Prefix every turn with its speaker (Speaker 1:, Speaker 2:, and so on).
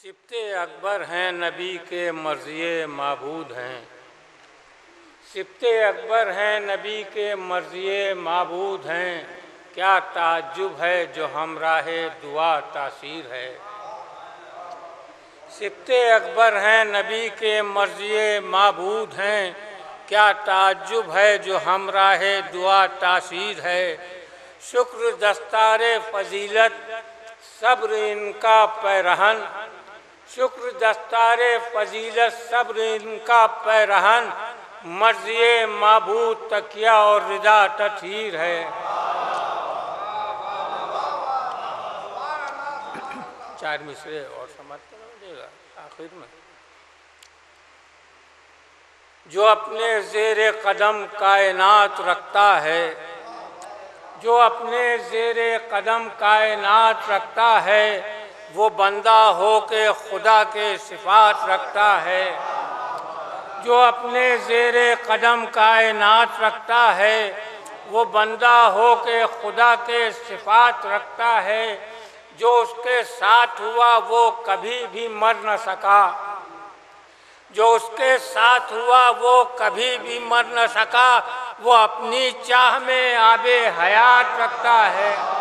Speaker 1: सिब्ते अकबर हैं नबी के मर्ज़िए माबूद हैं। सिब्ते अकबर हैं नबी के मर्ज़िए माबूद हैं। क्या ताज्जुब है जो हमराहे दुआ तासीर है। सिब्ते अकबर हैं नबी के मर्ज़िए माबूद हैं। क्या ताज्जुब है जो हमराहे दुआ तासीर है। शुक्र दस्तारे फ़जीलत सब्र इनका पैरहन। शुक्र दस्तारे फ़जीलत सब्र इनका पैरहन। मर्ज़िए माबूद तकिया और रिदा तथहीर है। चार मिसरे और समाप्त कर दीजिएगा आखिर में। जो अपने ज़ेरे कदम कायनात रखता है, जो अपने ज़ेरे कदम कायनात रखता है, वो बंदा हो के खुदा के सिफ़ात रखता है। जो अपने ज़ेरे कदम कायनात रखता है, वो बंदा हो के खुदा के सिफ़ात रखता है। जो उसके साथ हुआ वो कभी भी मर न सका। जो उसके साथ हुआ वो कभी भी मर न सका। वो अपनी चाह में आबे हयात रखता है।